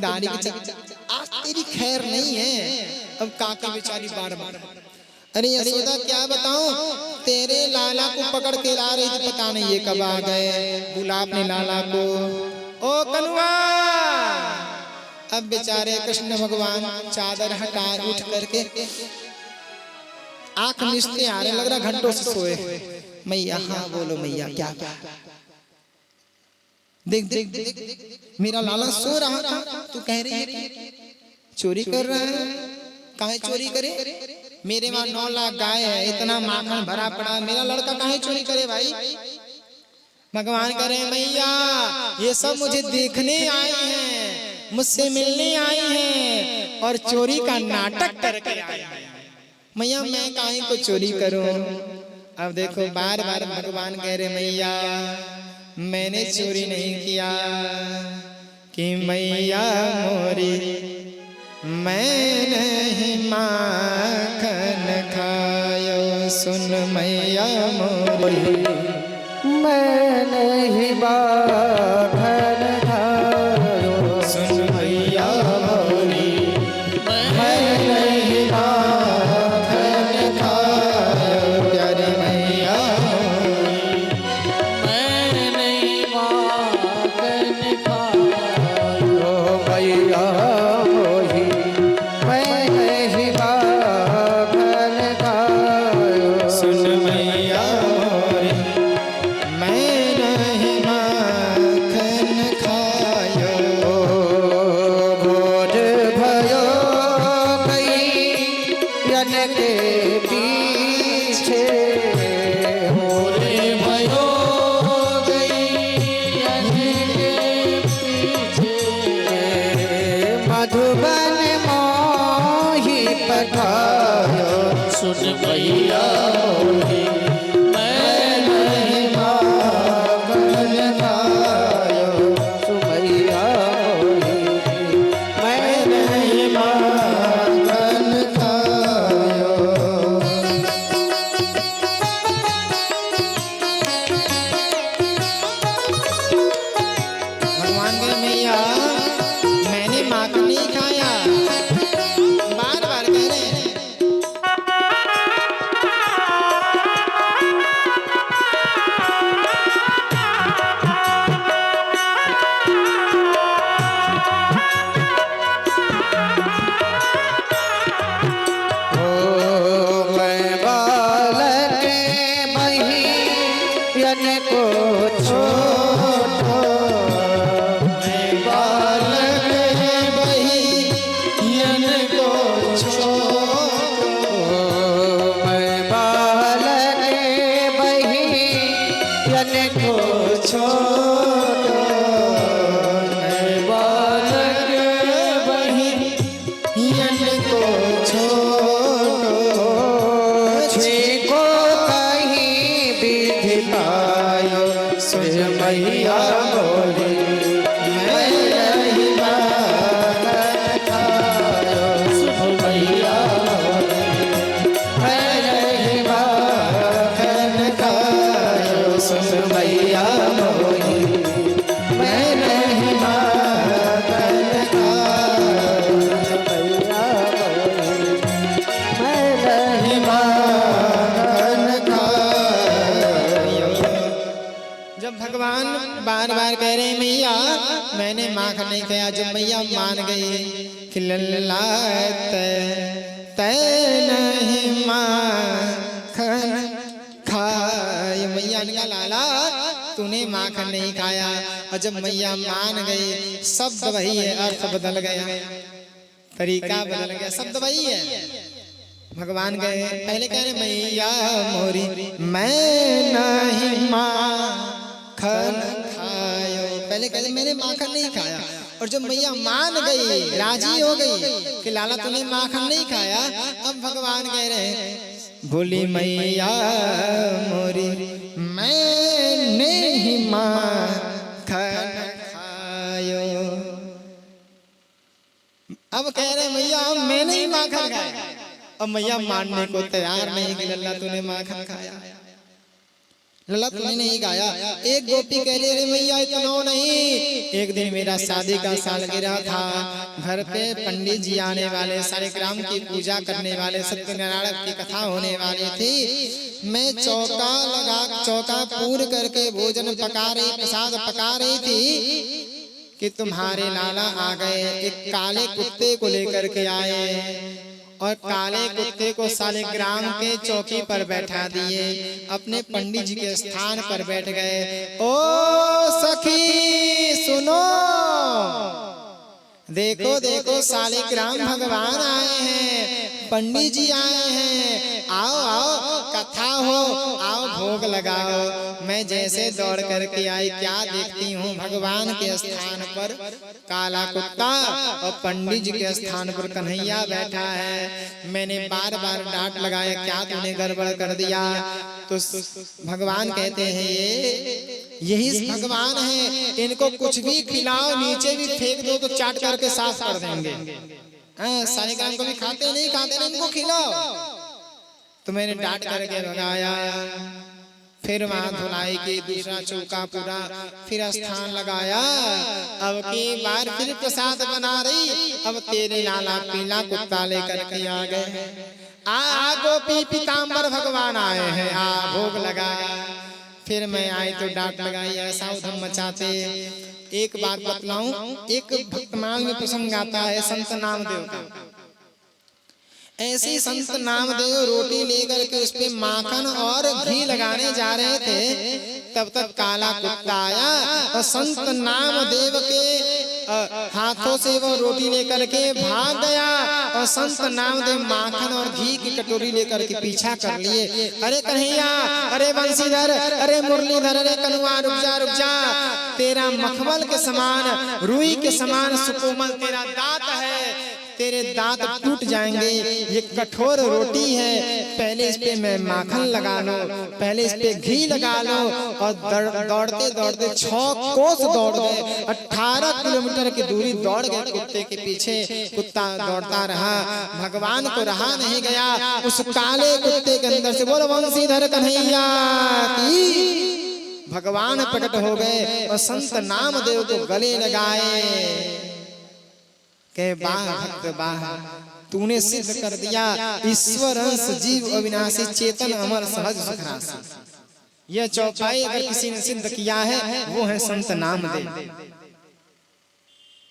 दानी की आज तेरी खैर नहीं है। अब काकी बेचारी बार बार, अरे यशोदा क्या बताऊं, तेरे लाला को पकड़ के ला रही थी, पता नहीं ये कब आ गए, बुला अपने लाला को। ओ कनुआ, अब बेचारे कृष्ण भगवान चादर हटा उठ करके आंख मिचते आ रहे, लग रहा घंटों से सोए। मैया हाँ बोलो मैया क्या क्या, देख देख देख मेरा लाला सो रहा था, तू कह रही है चोरी कर रहा है। काहे चोरी करे, मेरे वहां 9 लाख गाय है, इतना माखन भरा पड़ा, मेरा लड़का काहे चोरी करे भाई। भगवान कह रहे मैया ये सब मुझे देखने आई हैं, मुझसे मिलने आई हैं और चोरी का नाटक करके आई हैं। मैया मैं काहे को चोरी करूं। अब देखो बार बार भगवान कह रहे मैया मैंने चोरी नहीं किया, कि मैया मोरी मैं नहीं माखन खायो। सुन मैया मोरी मैं नहीं माखन खायो। सुन मैया मोरी मैं नहीं माखन खायो। प्यारी मैया मोरी मैं नहीं माखन खायो। मैया मोरी मैं नहीं माखन खायो। सुन मैया मोरी मैं नहीं माखन खायो। भोज भयो कैयन के पीछे, भोज भयो कैयन के पीछे, मधुबन मोहि पठायो। सुन मैया मोरी मैं नहीं माखन खायो। सुमैया मोरी मैं नहीं माखन खायो। भगवान कहे मैया मैंने माखन नहीं खाया, बार बार कह रहे हैं। मैं बालक महियन को छोड़ो। मैं बालक बहियन को छोड़ो। मैं बालक महियन को छोड़ो। मैं बालक बहियन को छोड़ो। को कहीं विधि पायो। सुन मैया मोरी मैं नहीं माखन खायो। सुन मैया मोरी मैं नहीं माखन खायो। सुन मैया मोरी मैं नहीं माखन खायो। मैया मोरी मैं नहीं माखन खायो। जब भगवान बार बार कह रहे हैं मैया मैंने माखन नहीं खाया, जब मैया मान गई कि लल्ला तै नहीं माखन खायो। मैया ने कहा लाला तूने माखन नहीं खाया, और जब मैया मान गई शब्द वही है, अर्थ बदल गया, तरीका बदल गया, शब्द वही है। भगवान गए पहले कह रहे मैया मोरी मैं नहीं माखन खायो, पहले कह रहे मैंने माखन नहीं खाया, और जब मैया मान गई राजी हो गई कि लाला तूने माखन नहीं खाया, अब भगवान कह रहे बोली मैया मोरी मैं नहीं माखन खायो। अब कह रहे मैया मैं नहीं माखन खाया, अब मैया मानने को तैयार नहीं कि लल्ला तूने माखन खाया। लला तूने नहीं गाया। एक गोपी कह रही, अरे मैया इतना नहीं, एक दिन मेरा शादी का सालगिरह था, घर पे पंडित जी आने वाले, सारे ग्राम की पूजा करने वाले, सत्यनारायण की कथा होने वाली थी। मैं चौका पूर करके भोजन पका रही, प्रसाद पका रही थी कि तुम्हारे लाला आ गए, एक काले कुत्ते को लेकर के आए और काले कुत्ते को सारे ग्राम के चौकी पर बैठा दिए, अपने पंडित जी के स्थान पर बैठ गए। ओ सखी सुनो, देखो देखो सालिग्राम भगवान आए हैं, पंडित जी आए हैं, आओ आओ कथा हो, आओ भोग लगाओ। मैं जैसे दौड़ करके आई, क्या देखती हूँ, भगवान के स्थान पर काला कुत्ता और पंडित जी के स्थान पर कन्हैया बैठा है। मैंने बार बार डांट लगाया, क्या तूने गड़बड़ कर दिया? तो भगवान कहते हैं यही भगवान है, इनको कुछ भी खिलाओ, नीचे भी फेंक दो तो चाट करके साफ कर देंगे। सालिग्राम को भी खाते नहीं, इनको खिलाओ। तो मैंने डांट करके भगाया। फिर वहां धुलाई की, दूसरा चौका पूरा, फिर स्थान लगाया। अब की बार फिर प्रसाद बना रही, अब तेरे लाला पीला कुत्ता लेकर के आ गए। आ गोपी पीताम्बर भगवान आए हैं, आ भोग लगाया। फिर मैं आई तो डांट लगाई, ऐसा उधम मचाते। एक बात बतलाऊं, एक भक्तमाल में प्रसंग आता है संत नामदेव का। ऐसे संत नामदेव रोटी लेकर के उस पे माखन और घी लगाने जा रहे थे, तब तक काला कुत्ता आया और संत नामदेव के हाथों से वो रोटी लेकर के भाग गया और संत नामदेव माखन और घी की कटोरी लेकर के पीछा कर लिए। अरे कन्हैया, अरे बंसीधर, अरे मुरलीधर, अरे कनुआ, रुक जा, तेरा मखमल के समान, रुई के समान सुकोमल तेरा दांत है, तेरे दांत टूट जाएंगे। ये कठोर रोटी है, पहले इस पे मैं माखन लगा लो, पहले इस पे घी लगा लो। और दौड़ते दौड़ते 6 कोस दौड़ गए, 18 किलोमीटर की दूरी दौड़ गए कुत्ते के पीछे। कुत्ता दौड़ता रहा, भगवान को रहा नहीं गया। उस काले कुत्ते के अंदर से बोलो बंसीधर कन्हैया की, भगवान प्रकट हो गए और संत नामदेव को गले लगाए। के बाह भक्त बाह, तूने सिद्ध कर दिया ईश्वर अंश जीव अविनाशी चेतन अमर सहज सुख राशि। यह चौपाई अगर किसी ने सिद्ध किया है वो है संत नामदेव,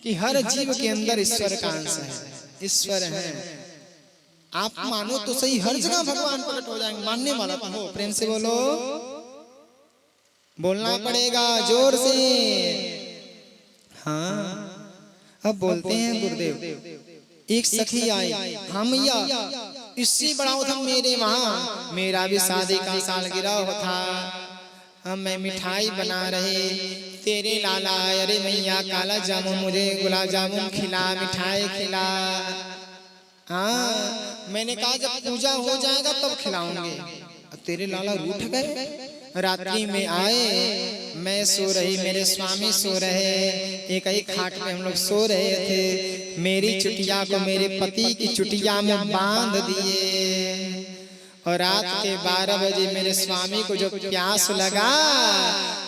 कि हर जीव के अंदर ईश्वर का अंश है, ईश्वर है। आप मानो तो सही, हर जगह भगवान प्रकट हो जाएंगे। मानने वाला तो हो, प्रेम से बोलो, बोलना पड़ेगा जोर से। हाँ, अब बोलते हैं गुरुदेव। एक सखी आई, हम या इससे बड़ा उधम मेरे वहाँ, मेरा भी शादी का सालगिरह था, हम मैं मिठाई बना रहे, तेरे लाला आए, अरे मैया काला जामुन, मुझे गुलाब जामुन खिला, मिठाई खिला। हाँ, मैंने कहा जब पूजा हो जाएगा तब खिलाऊंगे। तेरे लाला रूठ गए। रात्रि में आए, मैं सो रही, मेरे स्वामी सो रहे, एक ही खाट पे हम लोग सो रहे थे। मेरी चुटिया को मेरे पति की चुटिया में बांध दिए और रात के 12 बजे मेरे स्वामी को जो प्यास लगा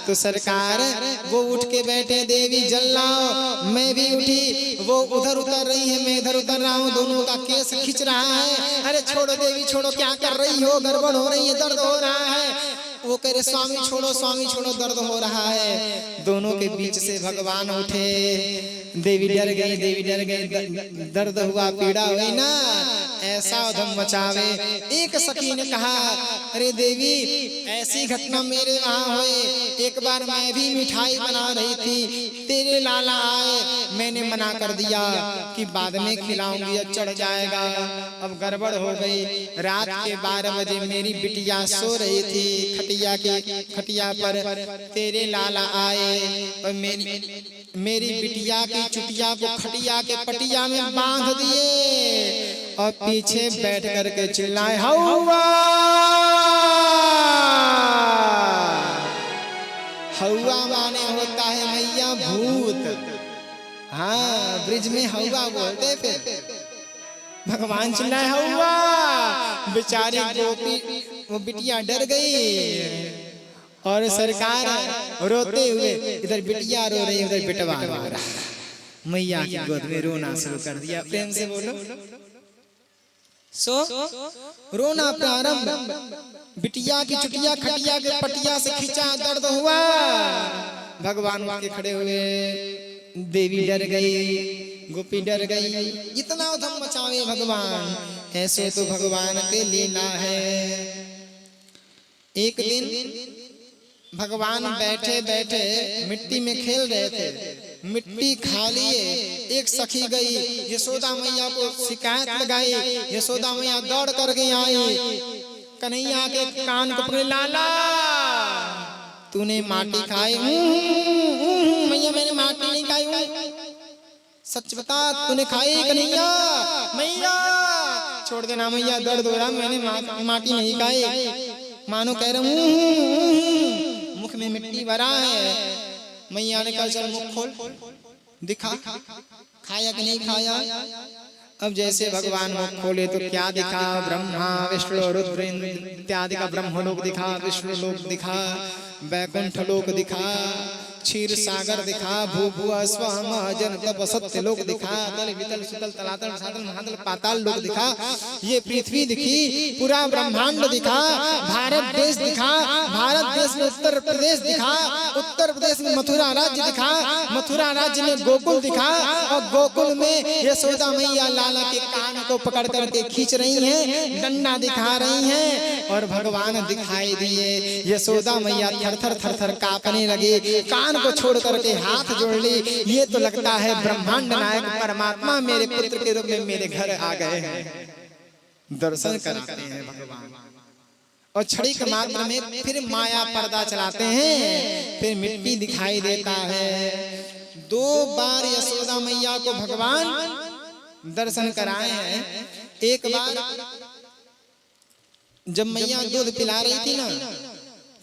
तो सरकार वो उठ के बैठे, देवी जल लाओ। मैं भी उठी, वो उधर उतर रही है, मैं इधर उतर रहा हूँ, दोनों का केस खींच रहा है। अरे छोड़ो देवी छोड़ो, क्या कर रही हो, गड़बड़ हो रही है, दर्द हो रहा है। वो कह रहे स्वामी छोड़ो, दर्द हो रहा है। दोनों के बीच से भगवान उठे, देवी डर गई, दर्द हुआ, पीड़ा हुई ना, ऐसा उधम मचावे। एक सखी ने कहा, अरे देवी ऐसी घटना मेरे वहाँ हुई, एक बार मैं भी मिठाई बना रही थी, तेरे लाला आए, मैंने मना कर दिया कि बाद में खिलाऊंगी, चढ़ जाएगा। अब गड़बड़ हो गई। रात के 12 बजे मेरी बिटिया सो रही थी खटिया पर, तेरे लाला आए और मेरी बिटिया की चुटिया को खटिया के पटिया में बांध दिए और पीछे बैठ करके चिल्लाए, हौवा हौवा माने होता है मैया भूत। हाँ, ब्रिज में हौवा बोलते। फिर भगवान चिल्लाए हौवा, बेचारी गोपी वो बिटिया डर गई और सरकार रोते हुए, इधर बिटिया रो रही, उधर बिटवा रो रहा। मैया की गोद में रोना शुरू कर दिया। प्रेम से बोलो। रोना प्रारंभ। बिटिया की चुटिया खटिया के पटिया से खींचा, दर्द हुआ। भगवान के खड़े हुए, देवी डर गई, गोपी डर गई। इतना उधम मचावे भगवान, ऐसे तो भगवान के लीला है। एक दिन भगवान बैठे बैठे मिट्टी में खेल रहे थे, मिट्टी खा लिए। एक सखी गई, यशोदा मैया को शिकायत लगाई। यशोदा मैया दौड़ करके आई, कन्हैया के कान को पकड़े, लाला तूने माटी खाई? मैया मैंने माटी नहीं खाई। सच बता, तूने खाई? कन्हैया मैया छोड़ देना मैया, दर्द हो रहा, मैंने माटी नहीं खाई। मानो कह रहा हूँ, मुख में मिट्टी भरा है। मैया ने कहा चल मुख खोल, दिखा खाया कि नहीं खाया। अब जैसे भगवान मुख खोले तो क्या दिखा? ब्रह्मा विष्णु रुद्र इत्यादि का ब्रह्मलोक दिखा, विष्णु लोक दिखा, वैकुंठ लोक दिखा, क्षीर सागर दिखा, भूभुआ स्वः महाजन तप सत्य लोक दिखा, तल वितल सुतल तलातल सातल महातल पाताल लोक दिखा, ये पृथ्वी दिखी, पूरा ब्रह्मांड दिखा, भारत देश दिखा, भारत देश में उत्तर प्रदेश दिखा, उत्तर प्रदेश में मथुरा राज्य दिखा, मथुरा राज्य में गोकुल दिखा, और गोकुल में यशोदा मैया लाला के कान को पकड़ करके खींच रही हैं, डंडा दिखा रही हैं, और भगवान दिखाई दिए। यशोदा मैया थर थर थर कांपने लगे, कान को छोड़ करके हाथ जोड़ ली। ये तो लगता है ब्रह्मांड नायक परमात्मा मेरे पुत्र के रूप में मेरे घर आ गए हैं। दर्शन कराते हैं भगवान, और क्षणिक मात्र में फिर माया पर्दा चलाते हैं, फिर मिट्टी दिखाई देता है। 2 बार यशोदा मैया को भगवान दर्शन कराए हैं। एक बार जब मैया दूध पिला रही थी ना,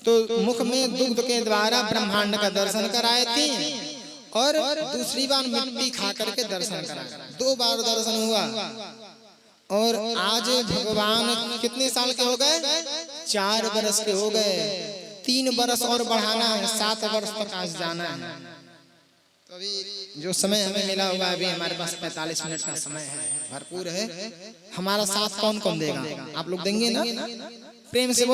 तो मुख में दुग्ध के द्वारा ब्रह्मांड का दर्शन कराए थे, और दूसरी बार मिट्टी खा करके दर्शन कराए। 2 बार दर्शन हुआ। और आज भगवान कितने साल के हो गए? 4 वर्ष के हो गए। 3 वर्ष और बढ़ाना है, 7 वर्ष तक आज जाना है। तो अभी जो समय हमें मिला हुआ है, अभी हमारे पास 45 मिनट का समय है, भरपूर है। हमारा साथ कौन कौन देगा? आप लोग देंगे ना? प्रेम से